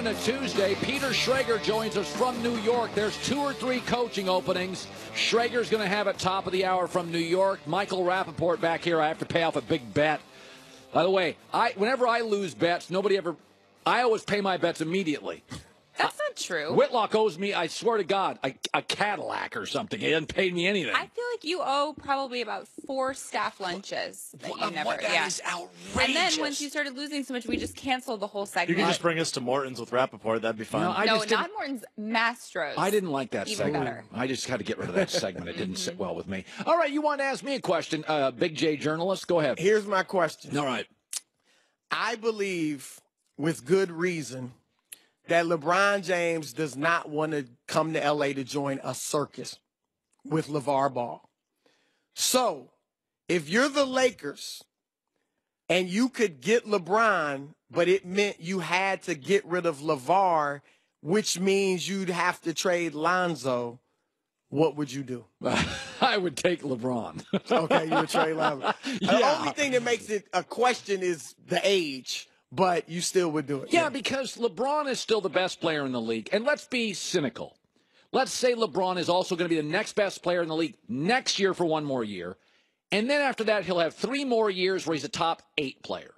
a Tuesday. Peter Schrager joins us from New York. There's 2 or 3 coaching openings. Schrager's going to have it top of the hour from New York. Michael Rappaport back here. I have to pay off a big bet. By the way, whenever I lose bets, I always pay my bets immediately. That's not true. Whitlock owes me, I swear to God, a Cadillac or something. He hasn't paid me anything. I feel like you owe probably about 4 staff lunches that you never. That is outrageous. And then once you started losing so much, we just canceled the whole segment. You can just bring us to Morton's with Rappaport. That'd be fun. No, not Morton's. Mastros. I didn't like that Even segment. better. I just had to get rid of that segment. It didn't sit well with me. All right, you want to ask me a question, Big J journalist? Go ahead. Here's my question. All right. I believe, with good reason, that LeBron James does not want to come to L.A. to join a circus with LeVar Ball. So, if you're the Lakers and you could get LeBron, but it meant you had to get rid of LeVar, which means you'd have to trade Lonzo, what would you do? I would take LeBron. Okay, you would trade Lonzo. Yeah. The only thing that makes it a question is the age. But you still would do it. Yeah, because LeBron is still the best player in the league. And let's be cynical. Let's say LeBron is also going to be the next best player in the league next year for 1 more year. And then after that, he'll have 3 more years where he's a top 8 player.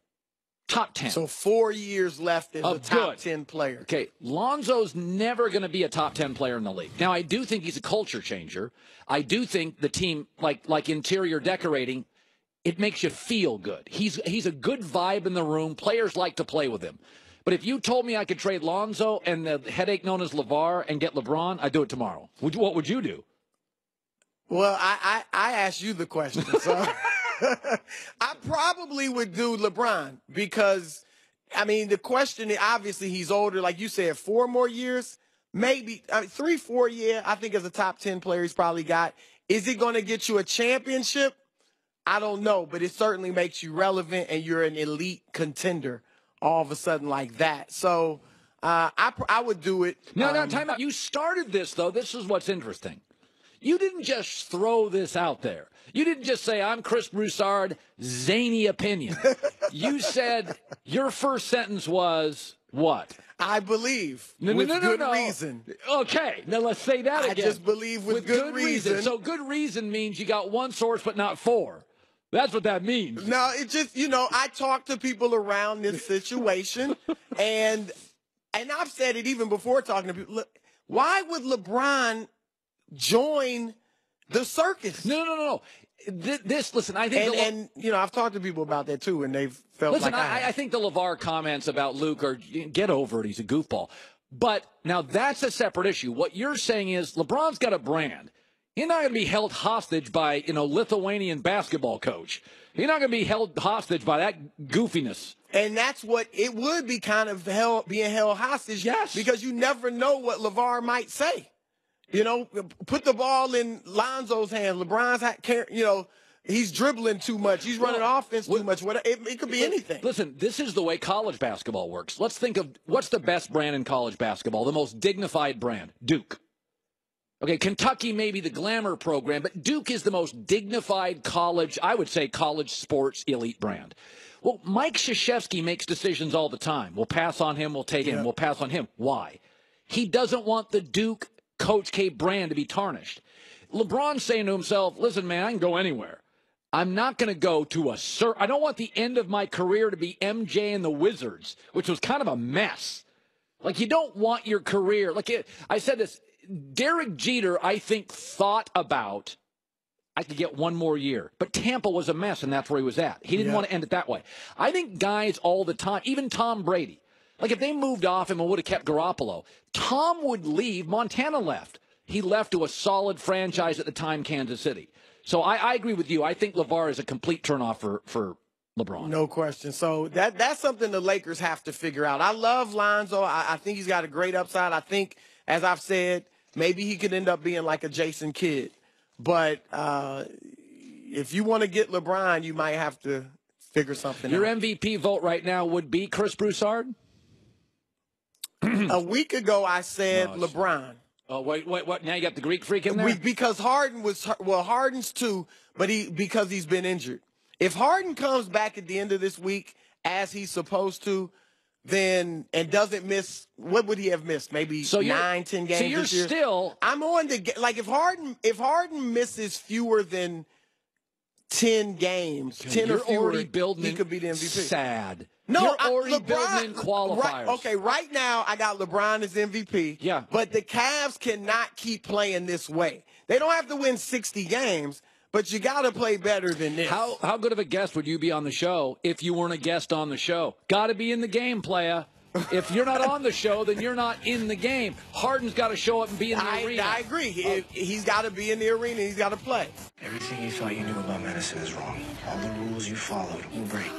Top 10. So 4 years left as a top 10 player. Okay, Lonzo's never going to be a top 10 player in the league. Now, I do think he's a culture changer. I do think the team, like interior decorating, it makes you feel good. He's a good vibe in the room. Players like to play with him. But if you told me I could trade Lonzo and the headache known as LeVar and get LeBron, I'd do it tomorrow. What would you do? Well, I asked you the question. So I probably would do LeBron because, I mean, the question, obviously he's older. Like you said, 4 more years, maybe 3, 4, yeah. I think as a top 10 player he's probably got. Is he going to get you a championship? I don't know, but it certainly makes you relevant and you're an elite contender all of a sudden like that. So I would do it. No, time out. You started this, though. This is what's interesting. You didn't just throw this out there. You didn't just say, I'm Chiris Broussard, zany opinion. You said your first sentence was what? I believe with good reason. Okay, now let's say that again. I just believe with good reason. So good reason means you got 1 source but not 4. That's what that means. No, it just, I talk to people around this situation, and I've said it even before talking to people. Look, why would LeBron join the circus? No. Listen, I think... And I've talked to people about that, too, and they've felt listen, like I think the LeVar comments about Luke are, get over it, he's a goofball. But now that's a separate issue. What you're saying is LeBron's got a brand. He's not going to be held hostage by, Lithuanian basketball coach. He's not going to be held hostage by that goofiness. And that's what it would be, kind of being held hostage. Yes. Because you never know what LeVar might say. Put the ball in Lonzo's hands. LeBron's, he's dribbling too much. He's running offense too much. It could be anything. Listen, this is the way college basketball works. Let's think of what's the best brand in college basketball, the most dignified brand, Duke. Okay, Kentucky may be the glamour program, but Duke is the most dignified college sports elite brand. Well, Mike Krzyzewski makes decisions all the time. We'll pass on him, we'll take him, we'll pass on him. Why? He doesn't want the Duke Coach K brand to be tarnished. LeBron's saying to himself, listen, man, I can go anywhere. I'm not going to go to I don't want the end of my career to be MJ and the Wizards, which was kind of a mess. Like, you don't want your career. I said this. Derek Jeter, I think, thought about, I could get 1 more year. But Tampa was a mess, and that's where he was at. He didn't want to end it that way. I think guys all the time, even Tom Brady, like if they moved off him and would have kept Garoppolo, Tom would leave. Montana left. He left to a solid franchise at the time, Kansas City. So I agree with you. I think LeVar is a complete turnoff for LeBron. No question. So that's something the Lakers have to figure out. I love Lonzo. I think he's got a great upside. I think, as I've said, maybe he could end up being like a Jason Kidd. But if you want to get LeBron, you might have to figure something out. Your MVP vote right now would be Chiris Broussard? A week ago, I said LeBron. Oh, wait, what? Now you got the Greek freak in there? Because Harden's too, but because he's been injured. If Harden comes back at the end of this week as he's supposed to, then and doesn't miss, what would he have missed? Maybe 9, 10 games. So you're this year? still. I'm on the like if Harden misses fewer than 10 games, 10 you're or fewer, already building he could be the MVP. Sad. No, you're already building in qualifiers. Right now I got LeBron as MVP. Yeah. But the Cavs cannot keep playing this way. They don't have to win 60 games, but you got to play better than this. How good of a guest would you be on the show if you weren't a guest on the show? Got to be in the game, playa. If you're not on the show, then you're not in the game. Harden's got to show up and be in the arena. I agree. He's got to be in the arena. He's got to play. Everything you thought you knew about medicine is wrong. All the rules you followed will break.